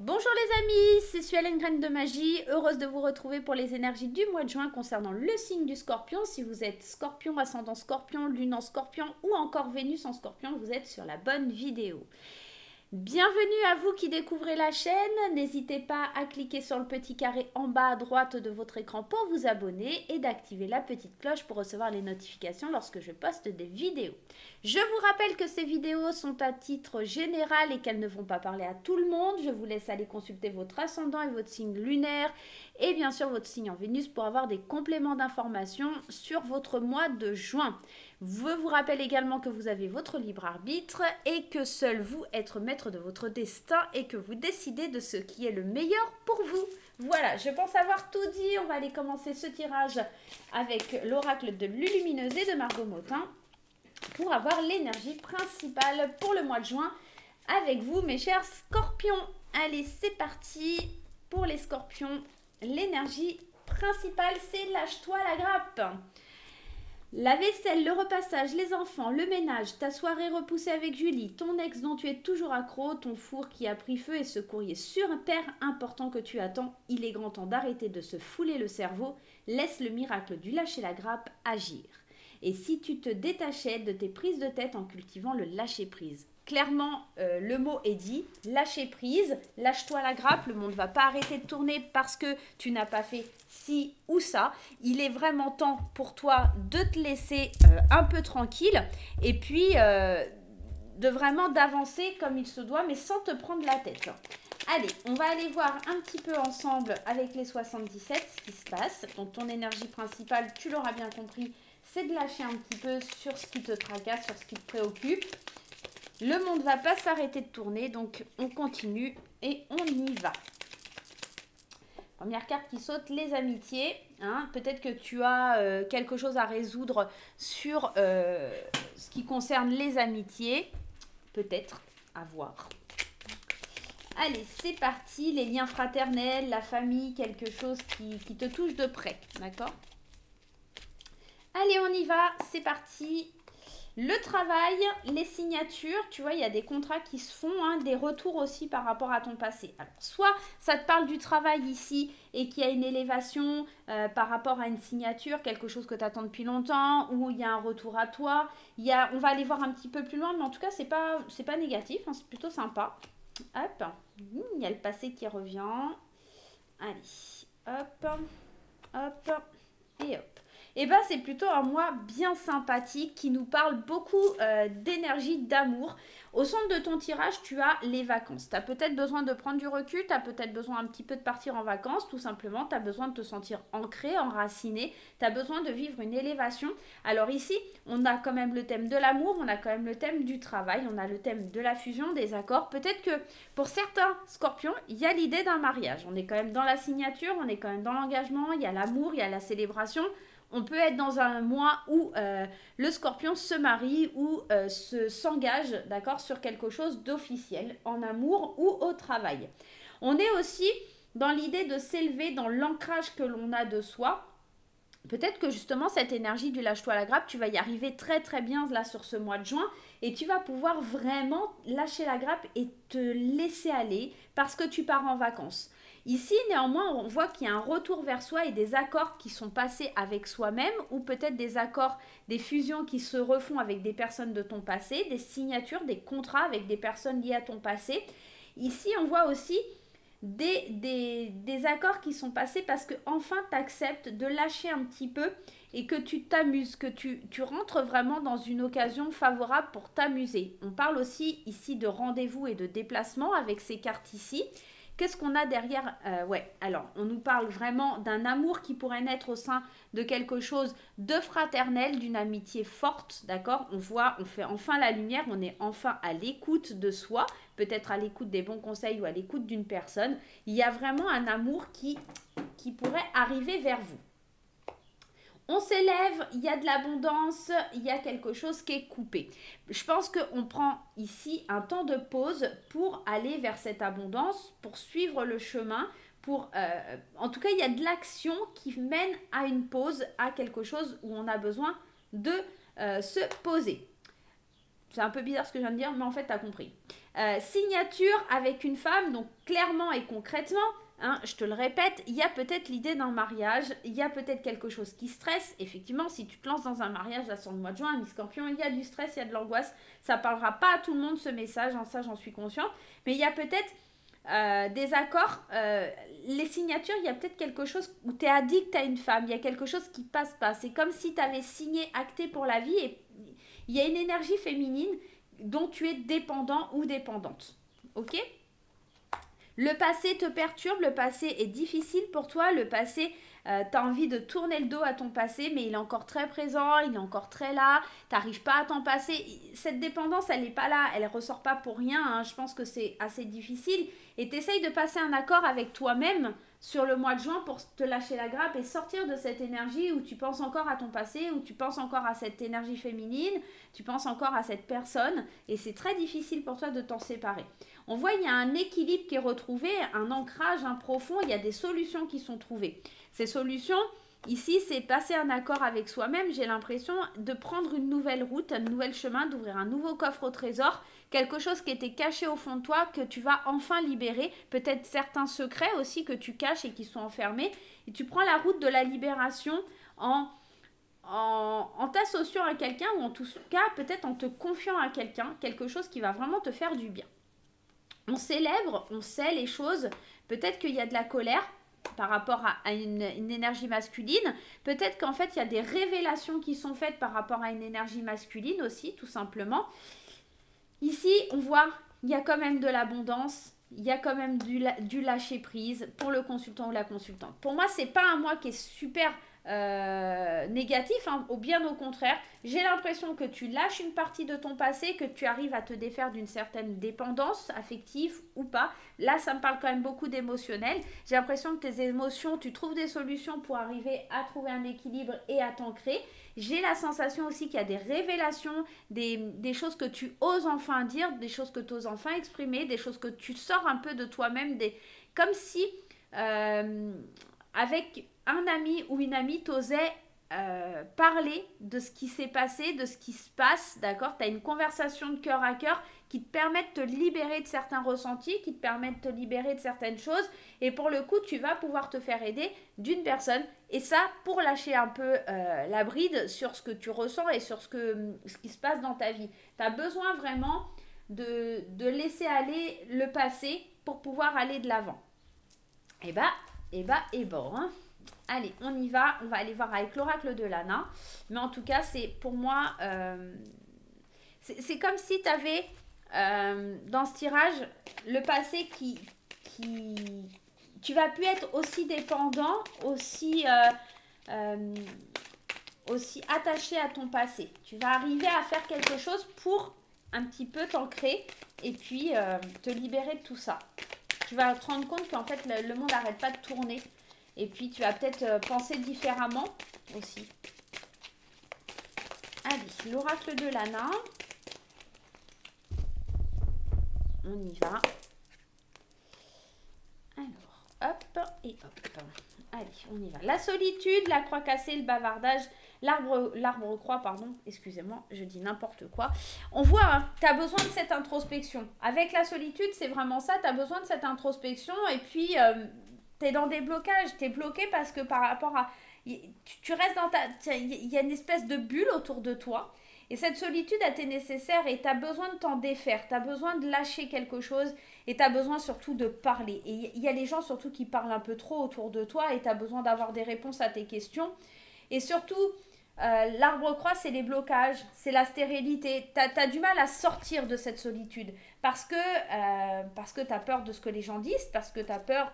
Bonjour les amis, c'est Suellen Graine de Magie, heureuse de vous retrouver pour les énergies du mois de juin concernant le signe du Scorpion. Si vous êtes Scorpion, ascendant Scorpion, lune en Scorpion ou encore Vénus en Scorpion, vous êtes sur la bonne vidéo. Bienvenue à vous qui découvrez la chaîne, n'hésitez pas à cliquer sur le petit carré en bas à droite de votre écran pour vous abonner et d'activer la petite cloche pour recevoir les notifications lorsque je poste des vidéos. Je vous rappelle que ces vidéos sont à titre général et qu'elles ne vont pas parler à tout le monde. Je vous laisse aller consulter votre ascendant et votre signe lunaire et bien sûr votre signe en Vénus pour avoir des compléments d'informations sur votre mois de juin. Je vous rappelle également que vous avez votre libre arbitre et que seul vous êtes maître de votre destin et que vous décidez de ce qui est le meilleur pour vous. Voilà, je pense avoir tout dit. On va aller commencer ce tirage avec l'oracle de Lulumineuse et de Margot Motin pour avoir l'énergie principale pour le mois de juin avec vous, mes chers scorpions. Allez, c'est parti pour les scorpions. L'énergie principale, c'est lâche-toi la grappe. La vaisselle, le repassage, les enfants, le ménage, ta soirée repoussée avec Julie, ton ex dont tu es toujours accro, ton four qui a pris feu et ce courrier super important que tu attends, il est grand temps d'arrêter de se fouler le cerveau, laisse le miracle du lâcher la grappe agir. Et si tu te détachais de tes prises de tête en cultivant le lâcher-prise? Clairement, le mot est dit, lâcher prise, lâche-toi la grappe, le monde ne va pas arrêter de tourner parce que tu n'as pas fait ci ou ça. Il est vraiment temps pour toi de te laisser un peu tranquille et puis de vraiment d'avancer comme il se doit, mais sans te prendre la tête. Allez, on va aller voir un petit peu ensemble avec les 77 ce qui se passe. Donc ton énergie principale, tu l'auras bien compris, c'est de lâcher un petit peu sur ce qui te tracasse, sur ce qui te préoccupe. Le monde ne va pas s'arrêter de tourner, donc on continue et on y va. Première carte qui saute, les amitiés. Hein. Peut-être que tu as quelque chose à résoudre sur ce qui concerne les amitiés. Peut-être, à voir. Allez, c'est parti. Les liens fraternels, la famille, quelque chose qui te touche de près. D'accord? Allez, on y va. C'est parti. Le travail, les signatures, tu vois, il y a des contrats qui se font, hein, des retours aussi par rapport à ton passé. Alors, soit ça te parle du travail ici et qu'il y a une élévation par rapport à une signature, quelque chose que tu attends depuis longtemps, ou il y a un retour à toi. On va aller voir un petit peu plus loin, mais en tout cas, c'est pas négatif, hein, c'est plutôt sympa. Hop, il y a le passé qui revient. Allez, hop, hop et hop. Et bien, c'est plutôt un mois bien sympathique qui nous parle beaucoup d'énergie, d'amour. Au centre de ton tirage, tu as les vacances. Tu as peut-être besoin de prendre du recul, tu as peut-être besoin un petit peu de partir en vacances, tout simplement. Tu as besoin de te sentir ancré, enraciné. Tu as besoin de vivre une élévation. Alors ici, on a quand même le thème de l'amour, on a quand même le thème du travail, on a le thème de la fusion, des accords. Peut-être que pour certains scorpions, il y a l'idée d'un mariage. On est quand même dans la signature, on est quand même dans l'engagement, il y a l'amour, il y a la célébration. On peut être dans un mois où le scorpion se marie ou s'engage, d'accord, sur quelque chose d'officiel, en amour ou au travail. On est aussi dans l'idée de s'élever dans l'ancrage que l'on a de soi. Peut-être que justement cette énergie du lâche-toi la grappe, tu vas y arriver très très bien là sur ce mois de juin et tu vas pouvoir vraiment lâcher la grappe et te laisser aller parce que tu pars en vacances. Ici, néanmoins, on voit qu'il y a un retour vers soi et des accords qui sont passés avec soi-même ou peut-être des accords, des fusions qui se refont avec des personnes de ton passé, des signatures, des contrats avec des personnes liées à ton passé. Ici, on voit aussi des accords qui sont passés parce que enfin tu acceptes de lâcher un petit peu et que tu t'amuses, que tu rentres vraiment dans une occasion favorable pour t'amuser. On parle aussi ici de rendez-vous et de déplacement avec ces cartes ici. Qu'est-ce qu'on a derrière? Ouais, alors, on nous parle vraiment d'un amour qui pourrait naître au sein de quelque chose de fraternel, d'une amitié forte, d'accord? On fait enfin la lumière, on est enfin à l'écoute de soi, peut-être à l'écoute des bons conseils ou à l'écoute d'une personne. Il y a vraiment un amour qui pourrait arriver vers vous. On s'élève, il y a de l'abondance, il y a quelque chose qui est coupé. Je pense qu'on prend ici un temps de pause pour aller vers cette abondance, pour suivre le chemin, en tout cas, il y a de l'action qui mène à une pause, à quelque chose où on a besoin de se poser. C'est un peu bizarre ce que je viens de dire, mais en fait, tu as compris. Signature avec une femme, donc clairement et concrètement, hein, je te le répète, il y a peut-être l'idée d'un mariage, il y a peut-être quelque chose qui stresse. Effectivement, si tu te lances dans un mariage là sur le mois de juin, mi-scorpion, il y a du stress, il y a de l'angoisse. Ça ne parlera pas à tout le monde ce message, hein, ça j'en suis consciente. Mais il y a peut-être des accords, les signatures, il y a peut-être quelque chose où tu es addict à une femme, il y a quelque chose qui passe pas. C'est comme si tu avais signé, acté pour la vie et il y a une énergie féminine dont tu es dépendant ou dépendante. Ok ? Le passé te perturbe, le passé est difficile pour toi, le passé, tu as envie de tourner le dos à ton passé, mais il est encore très présent, il est encore très là, tu n'arrives pas à t'en passer. Cette dépendance, elle n'est pas là, elle ne ressort pas pour rien, hein. Je pense que c'est assez difficile. Et tu essayes de passer un accord avec toi-même sur le mois de juin pour te lâcher la grappe et sortir de cette énergie où tu penses encore à ton passé, où tu penses encore à cette énergie féminine, tu penses encore à cette personne, et c'est très difficile pour toi de t'en séparer. On voit il y a un équilibre qui est retrouvé, un ancrage, un profond, il y a des solutions qui sont trouvées. Ces solutions, ici, c'est passer un accord avec soi-même, j'ai l'impression de prendre une nouvelle route, un nouvel chemin, d'ouvrir un nouveau coffre au trésor, quelque chose qui était caché au fond de toi, que tu vas enfin libérer, peut-être certains secrets aussi que tu caches et qui sont enfermés, et tu prends la route de la libération en t'associant à quelqu'un, ou en tout cas peut-être en te confiant à quelqu'un, quelque chose qui va vraiment te faire du bien. On célèbre, on sait les choses, peut-être qu'il y a de la colère par rapport à une énergie masculine, peut-être qu'en fait il y a des révélations qui sont faites par rapport à une énergie masculine aussi, tout simplement. Ici, on voit, il y a quand même de l'abondance, il y a quand même du lâcher prise pour le consultant ou la consultante. Pour moi, c'est pas un mois qui est super négatif, hein, bien au contraire. J'ai l'impression que tu lâches une partie de ton passé, que tu arrives à te défaire d'une certaine dépendance affective ou pas. Là, ça me parle quand même beaucoup d'émotionnel. J'ai l'impression que tes émotions, tu trouves des solutions pour arriver à trouver un équilibre et à t'ancrer. J'ai la sensation aussi qu'il y a des révélations, des choses que tu oses enfin dire, des choses que tu oses enfin exprimer, des choses que tu sors un peu de toi-même, comme si avec un ami ou une amie t'osait parler de ce qui s'est passé, de ce qui se passe, d'accord? Tu as une conversation de cœur à cœur qui te permet de te libérer de certains ressentis, qui te permet de te libérer de certaines choses, et pour le coup, tu vas pouvoir te faire aider d'une personne, et ça, pour lâcher un peu la bride sur ce que tu ressens et sur ce qui se passe dans ta vie. Tu as besoin vraiment de laisser aller le passé pour pouvoir aller de l'avant. Et bon, hein. Allez, on y va. On va aller voir avec l'oracle de Lana. Mais en tout cas, c'est pour moi... c'est comme si tu avais dans ce tirage le passé qui... Tu vas plus être aussi dépendant, aussi attaché à ton passé. Tu vas arriver à faire quelque chose pour un petit peu t'ancrer et puis te libérer de tout ça. Tu vas te rendre compte qu'en fait, le monde n'arrête pas de tourner. Et puis, tu vas peut-être penser différemment aussi. Allez, l'oracle de Lana. On y va. Alors, hop et hop. Allez, on y va. La solitude, la croix cassée, le bavardage, l'arbre croix, pardon. Excusez-moi, je dis n'importe quoi. On voit, hein, tu as besoin de cette introspection. Avec la solitude, c'est vraiment ça. Tu as besoin de cette introspection et puis... tu es dans des blocages, tu es bloqué parce que par rapport à... Tu restes dans il y a une espèce de bulle autour de toi. Et cette solitude, elle t'est nécessaire et tu as besoin de t'en défaire. Tu as besoin de lâcher quelque chose et tu as besoin surtout de parler. Et il y a les gens surtout qui parlent un peu trop autour de toi et tu as besoin d'avoir des réponses à tes questions. Et surtout, l'arbre-croix, c'est les blocages, c'est la stérilité. Tu as du mal à sortir de cette solitude parce que tu as peur de ce que les gens disent, parce que tu as peur...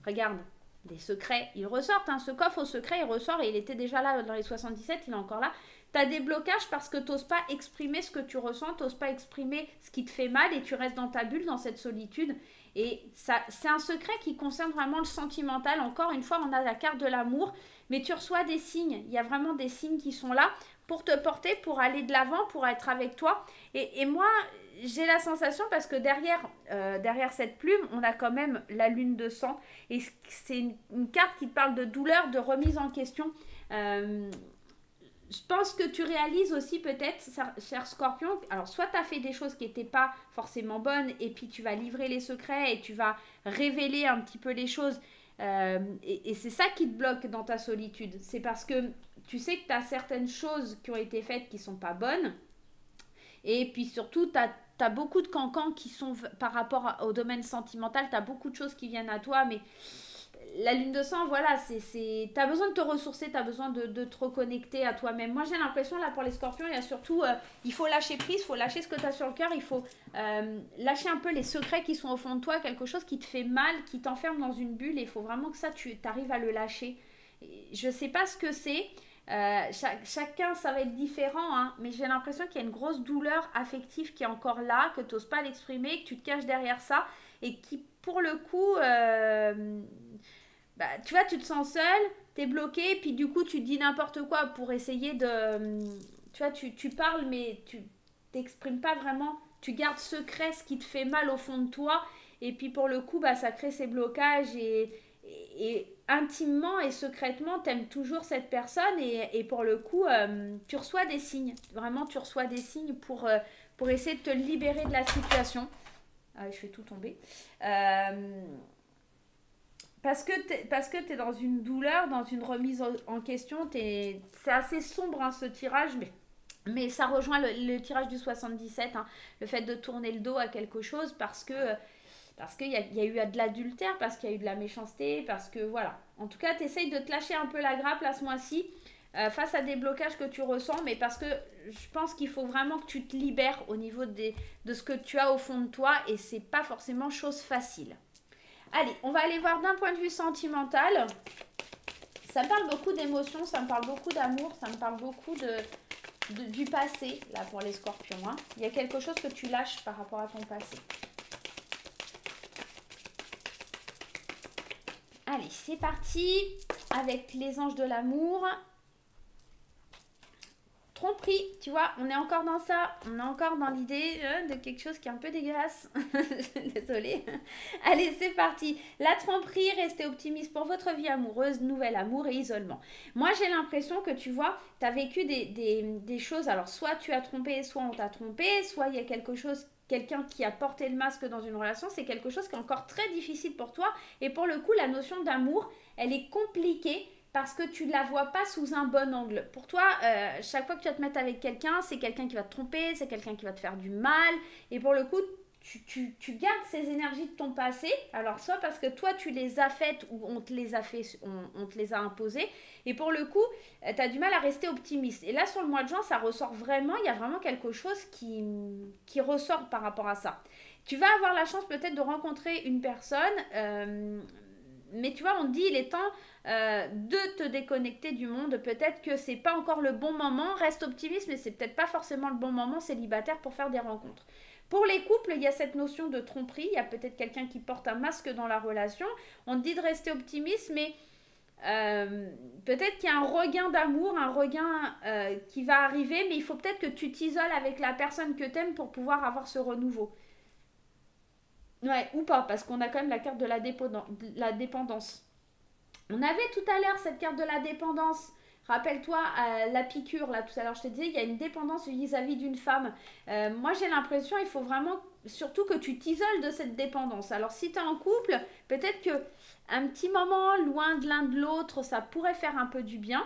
Regarde, des secrets, ils ressortent. Hein. Ce coffre au secret, il ressort et il était déjà là dans les 77, il est encore là. Tu as des blocages parce que tu n'oses pas exprimer ce que tu ressens, tu n'oses pas exprimer ce qui te fait mal et tu restes dans ta bulle, dans cette solitude. Et ça, c'est un secret qui concerne vraiment le sentimental. Encore une fois, on a la carte de l'amour, mais tu reçois des signes. Il y a vraiment des signes qui sont là pour te porter, pour aller de l'avant, pour être avec toi. Et moi... j'ai la sensation parce que derrière cette plume, on a quand même la lune de sang. Et c'est une carte qui parle de douleur, de remise en question. je pense que tu réalises aussi peut-être, cher Scorpion, alors soit tu as fait des choses qui n'étaient pas forcément bonnes et puis tu vas livrer les secrets et tu vas révéler un petit peu les choses et c'est ça qui te bloque dans ta solitude. C'est parce que tu sais que tu as certaines choses qui ont été faites qui ne sont pas bonnes et puis surtout tu as beaucoup de cancans qui sont par rapport au domaine sentimental, tu as beaucoup de choses qui viennent à toi mais la lune de sang, voilà, t'as besoin de te ressourcer, t'as besoin de te reconnecter à toi-même. Moi, j'ai l'impression, là, pour les scorpions, il y a surtout, il faut lâcher prise, il faut lâcher ce que t'as sur le cœur, il faut lâcher un peu les secrets qui sont au fond de toi, quelque chose qui te fait mal, qui t'enferme dans une bulle, et il faut vraiment que ça, tu arrives à le lâcher. Je sais pas ce que c'est, chacun, ça va être différent, hein, mais j'ai l'impression qu'il y a une grosse douleur affective qui est encore là, que tu n'oses pas l'exprimer, que tu te caches derrière ça, et qui, pour le coup... bah, tu vois, tu te sens seul, t'es bloqué, puis du coup, tu dis n'importe quoi pour essayer de... Tu vois, tu parles, mais tu t'exprimes pas vraiment. Tu gardes secret ce qui te fait mal au fond de toi. Et puis, pour le coup, bah, ça crée ces blocages. Et intimement et secrètement, t'aimes toujours cette personne. Et pour le coup, tu reçois des signes. Vraiment, tu reçois des signes pour essayer de te libérer de la situation. Ah, je fais tout tomber. Parce que tu es dans une douleur, dans une remise en question. C'est assez sombre hein, ce tirage, mais ça rejoint le tirage du 77, hein, le fait de tourner le dos à quelque chose parce qu'il y a eu de l'adultère, parce qu'il y a eu de la méchanceté, parce que voilà. En tout cas, tu essayes de te lâcher un peu la grappe là ce mois-ci face à des blocages que tu ressens, mais parce que je pense qu'il faut vraiment que tu te libères au niveau de ce que tu as au fond de toi et c'est pas forcément chose facile. Allez, on va aller voir d'un point de vue sentimental. Ça me parle beaucoup d'émotions, ça me parle beaucoup d'amour, ça me parle beaucoup du passé, là, pour les scorpions. Hein. Il y a quelque chose que tu lâches par rapport à ton passé. Allez, c'est parti avec les anges de l'amour. Tromperie, tu vois, on est encore dans ça, on est encore dans l'idée de quelque chose qui est un peu dégueulasse. Désolée. Allez, c'est parti. La tromperie, restez optimiste pour votre vie amoureuse, nouvel amour et isolement. Moi, j'ai l'impression que tu vois, tu as vécu des choses, alors soit tu as trompé, soit on t'a trompé, soit il y a quelque chose, quelqu'un qui a porté le masque dans une relation, c'est quelque chose qui est encore très difficile pour toi. Et pour le coup, la notion d'amour, elle est compliquée parce que tu ne la vois pas sous un bon angle. Pour toi, chaque fois que tu vas te mettre avec quelqu'un, c'est quelqu'un qui va te tromper, c'est quelqu'un qui va te faire du mal. Et pour le coup, tu gardes ces énergies de ton passé. Alors, soit parce que toi, tu les as faites ou on te les a fait, on te les a imposées. Et pour le coup, tu as du mal à rester optimiste. Et là, sur le mois de juin, ça ressort vraiment. Il y a vraiment quelque chose qui ressort par rapport à ça. Tu vas avoir la chance peut-être de rencontrer une personne... mais tu vois, on dit il est temps de te déconnecter du monde. Peut-être que c'est pas encore le bon moment. Reste optimiste, mais c'est peut-être pas forcément le bon moment célibataire pour faire des rencontres. Pour les couples, il y a cette notion de tromperie. Il y a peut-être quelqu'un qui porte un masque dans la relation. On te dit de rester optimiste, mais peut-être qu'il y a un regain d'amour, un regain qui va arriver, mais il faut peut-être que tu t'isoles avec la personne que tu aimes pour pouvoir avoir ce renouveau. Ouais, ou pas, parce qu'on a quand même la carte de la dépendance. On avait tout à l'heure cette carte de la dépendance. Rappelle-toi, la piqûre, là, tout à l'heure, je te disais, il y a une dépendance vis-à-vis d'une femme. Moi, j'ai l'impression, il faut vraiment, surtout que tu t'isoles de cette dépendance. Alors, si tu es en couple, peut-être que un petit moment loin de l'un de l'autre, ça pourrait faire un peu du bien.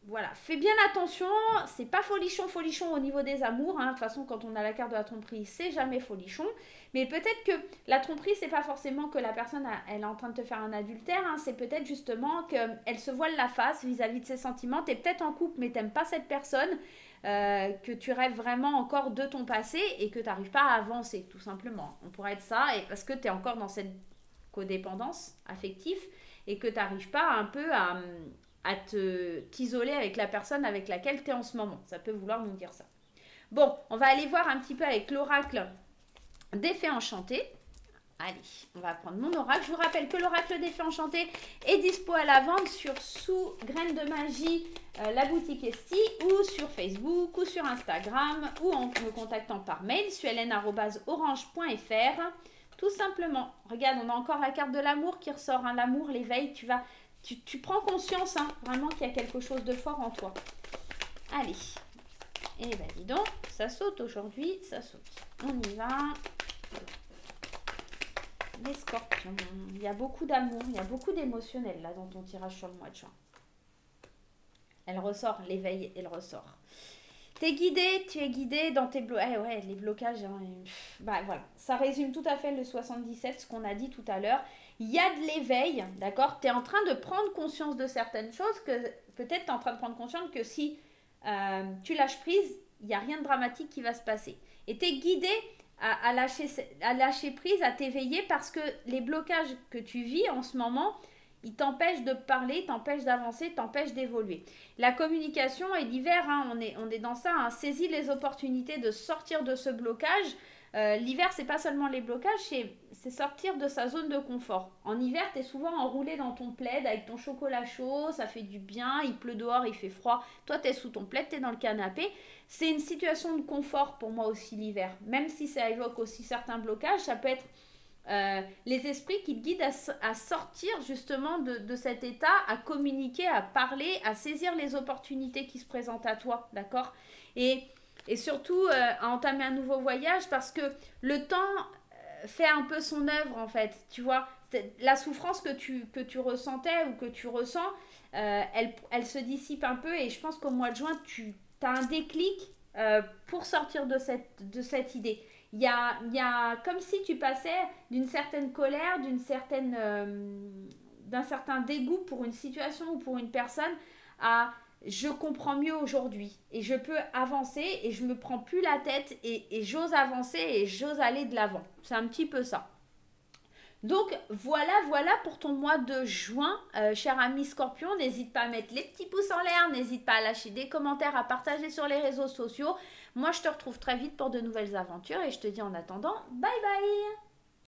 Voilà, fais bien attention, c'est pas folichon au niveau des amours, hein. De toute façon quand on a la carte de la tromperie, c'est jamais folichon, mais peut-être que la tromperie c'est pas forcément que la personne elle est en train de te faire un adultère, hein. C'est peut-être justement qu'elle se voile la face vis-à-vis de ses sentiments, t'es peut-être en couple mais t'aimes pas cette personne, que tu rêves vraiment encore de ton passé et que tu n'arrives pas à avancer tout simplement, on pourrait être ça, et parce que tu es encore dans cette codépendance affective et que tu n'arrives pas un peu à t'isoler avec la personne avec laquelle tu es en ce moment. Ça peut vouloir nous dire ça. Bon, on va aller voir un petit peu avec l'oracle des fées enchantées. Allez, on va prendre mon oracle. Je vous rappelle que l'oracle des fées enchantées est dispo à la vente sur Sous Graines de Magie, la boutique Esti, ou sur Facebook, ou sur Instagram, ou en me contactant par mail, suelen@orange.fr. Tout simplement. Regarde, on a encore la carte de l'amour qui ressort. Hein. L'amour, l'éveil, tu vas tu prends conscience, hein, vraiment qu'il y a quelque chose de fort en toi. Allez. Et ben dis donc, ça saute aujourd'hui, ça saute. On y va. Les scorpions. Il y a beaucoup d'amour, il y a beaucoup d'émotionnel là dans ton tirage sur le mois de juin. Elle ressort, l'éveil, elle ressort. T'es guidé, tu es guidé dans tes blocages. Ouais, les blocages. Hein, bah voilà, ça résume tout à fait le 77, ce qu'on a dit tout à l'heure. Il y a de l'éveil, d'accord? Tu es en train de prendre conscience de certaines choses que peut-être tu es en train de prendre conscience que si tu lâches prise, il n'y a rien de dramatique qui va se passer. Et tu es guidé à lâcher prise, à t'éveiller parce que les blocages que tu vis en ce moment, ils t'empêchent de parler, t'empêchent d'avancer, t'empêchent d'évoluer. La communication et l'hiver, hein, on est dans ça, hein, saisis les opportunités de sortir de ce blocage. L'hiver, c'est pas seulement les blocages, c'est sortir de sa zone de confort. En hiver, tu es souvent enroulé dans ton plaid avec ton chocolat chaud, ça fait du bien, il pleut dehors, il fait froid. Toi, tu es sous ton plaid, tu es dans le canapé. C'est une situation de confort pour moi aussi l'hiver. Même si ça évoque aussi certains blocages, ça peut être les esprits qui te guident à sortir justement de cet état, à communiquer, à parler, à saisir les opportunités qui se présentent à toi, d'accord? Et surtout à entamer un nouveau voyage parce que le temps fait un peu son œuvre en fait, tu vois. La souffrance que tu ressentais ou que tu ressens, elle se dissipe un peu et je pense qu'au mois de juin, tu as un déclic pour sortir de cette idée. Il y a comme si tu passais d'une certaine colère, d'un certain dégoût pour une situation ou pour une personne à je comprends mieux aujourd'hui et je peux avancer et je me prends plus la tête et j'ose avancer et j'ose aller de l'avant. C'est un petit peu ça. Donc voilà pour ton mois de juin, cher ami Scorpion. N'hésite pas à mettre les petits pouces en l'air, n'hésite pas à lâcher des commentaires, à partager sur les réseaux sociaux. Moi, je te retrouve très vite pour de nouvelles aventures et je te dis en attendant, bye bye!